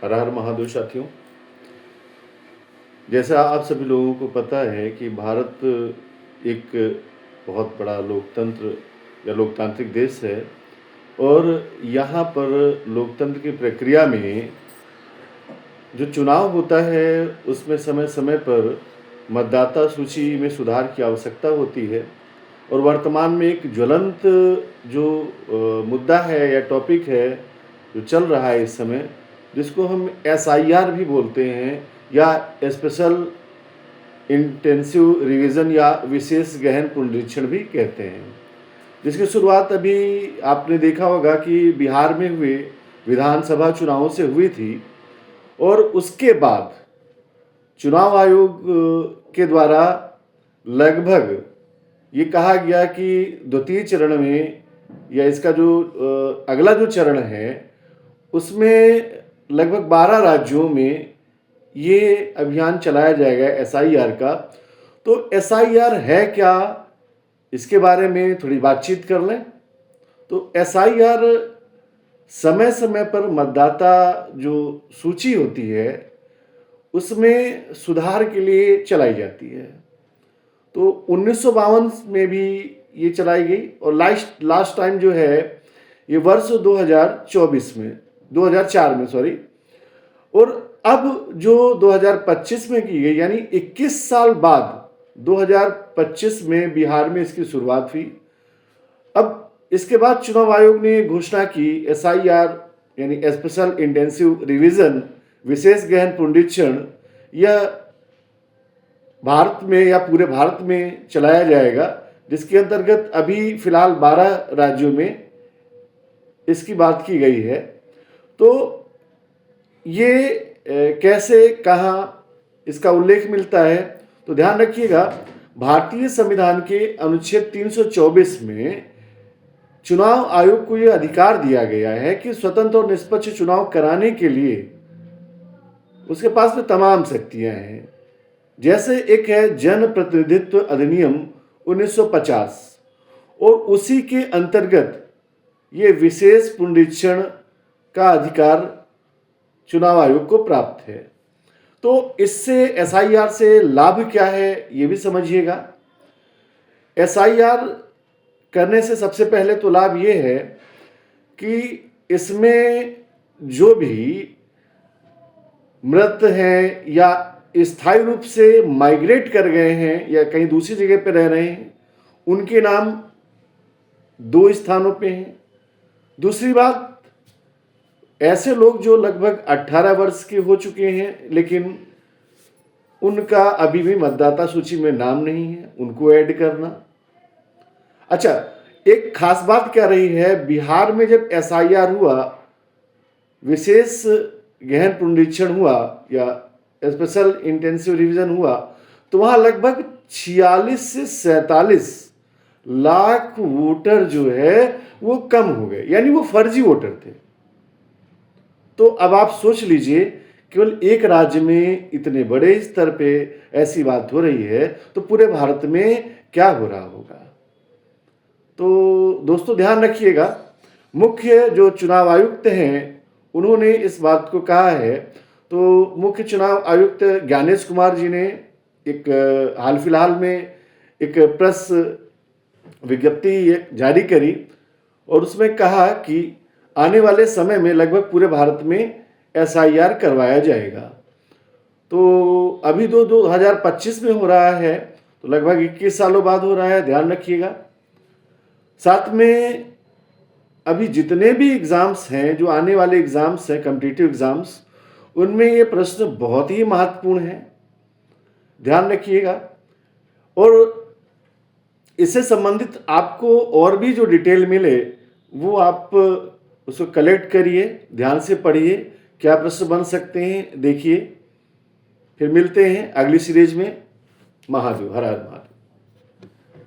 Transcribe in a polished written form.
हर हर महादेव साथियों। जैसा आप सभी लोगों को पता है कि भारत एक बहुत बड़ा लोकतंत्र या लोकतांत्रिक देश है और यहाँ पर लोकतंत्र की प्रक्रिया में जो चुनाव होता है उसमें समय समय पर मतदाता सूची में सुधार की आवश्यकता होती है। और वर्तमान में एक ज्वलंत जो मुद्दा है या टॉपिक है जो चल रहा है इस समय, जिसको हम एसआईआर भी बोलते हैं या स्पेशल इंटेंसिव रिवीजन या विशेष गहन पुनरीक्षण भी कहते हैं, जिसकी शुरुआत अभी आपने देखा होगा कि बिहार में हुए विधानसभा चुनावों से हुई थी। और उसके बाद चुनाव आयोग के द्वारा लगभग ये कहा गया कि द्वितीय चरण में या इसका जो अगला जो चरण है उसमें लगभग 12 राज्यों में ये अभियान चलाया जाएगा एसआईआर का। तो एसआईआर है क्या, इसके बारे में थोड़ी बातचीत कर लें। तो एसआईआर समय समय पर मतदाता जो सूची होती है उसमें सुधार के लिए चलाई जाती है। तो 1952 में भी ये चलाई गई और लास्ट टाइम जो है ये वर्ष 2004 में सॉरी। और अब जो 2025 में की गई यानी 21 साल बाद 2025 में बिहार में इसकी शुरुआत हुई। अब इसके बाद चुनाव आयोग ने घोषणा की एसआईआर यानी स्पेशल इंटेंसिव रिवीजन विशेष गहन पुनरीक्षण यह भारत में या पूरे भारत में चलाया जाएगा, जिसके अंतर्गत अभी फिलहाल 12 राज्यों में इसकी बात की गई है। तो ये कैसे कहाँ इसका उल्लेख मिलता है, तो ध्यान रखिएगा भारतीय संविधान के अनुच्छेद 324 में चुनाव आयोग को यह अधिकार दिया गया है कि स्वतंत्र और निष्पक्ष चुनाव कराने के लिए उसके पास में तमाम शक्तियां हैं। जैसे एक है जन प्रतिनिधित्व अधिनियम 1950 और उसी के अंतर्गत ये विशेष पुनरीक्षण का अधिकार चुनाव आयोग को प्राप्त है। तो इससे एसआईआर से लाभ क्या है ये भी समझिएगा। एसआईआर करने से सबसे पहले तो लाभ ये है कि इसमें जो भी मृत हैं या स्थायी रूप से माइग्रेट कर गए हैं या कहीं दूसरी जगह पर रह रहे हैं उनके नाम 2 स्थानों पे हैं। दूसरी बात, ऐसे लोग जो लगभग 18 वर्ष के हो चुके हैं लेकिन उनका अभी भी मतदाता सूची में नाम नहीं है, उनको ऐड करना। अच्छा, एक खास बात क्या रही है, बिहार में जब एसआईआर हुआ, विशेष गहन पुनरीक्षण हुआ या स्पेशल इंटेंसिव रिवीजन हुआ, तो वहां लगभग 46 से 47 लाख वोटर जो है वो कम हो गए, यानी वो फर्जी वोटर थे। तो अब आप सोच लीजिए केवल एक राज्य में इतने बड़े स्तर पे ऐसी बात हो रही है तो पूरे भारत में क्या हो रहा होगा। तो दोस्तों ध्यान रखिएगा, मुख्य जो चुनाव आयुक्त हैं उन्होंने इस बात को कहा है। तो मुख्य चुनाव आयुक्त ज्ञानेश कुमार जी ने एक हाल फिलहाल में एक प्रेस विज्ञप्ति जारी करी और उसमें कहा कि आने वाले समय में लगभग पूरे भारत में एसआईआर करवाया जाएगा। तो अभी 2025 में हो रहा है तो लगभग 21 सालों बाद हो रहा है, ध्यान रखिएगा। साथ में अभी जितने भी एग्ज़ाम्स हैं, जो आने वाले एग्ज़ाम्स हैं कॉम्पिटिटिव एग्ज़ाम्स, उनमें ये प्रश्न बहुत ही महत्वपूर्ण है, ध्यान रखिएगा। और इससे संबंधित आपको और भी जो डिटेल मिले वो आप उसको कलेक्ट करिए, ध्यान से पढ़िए, क्या प्रश्न बन सकते हैं देखिए। फिर मिलते हैं अगली सीरीज में। महादेव, हर हर महादेव।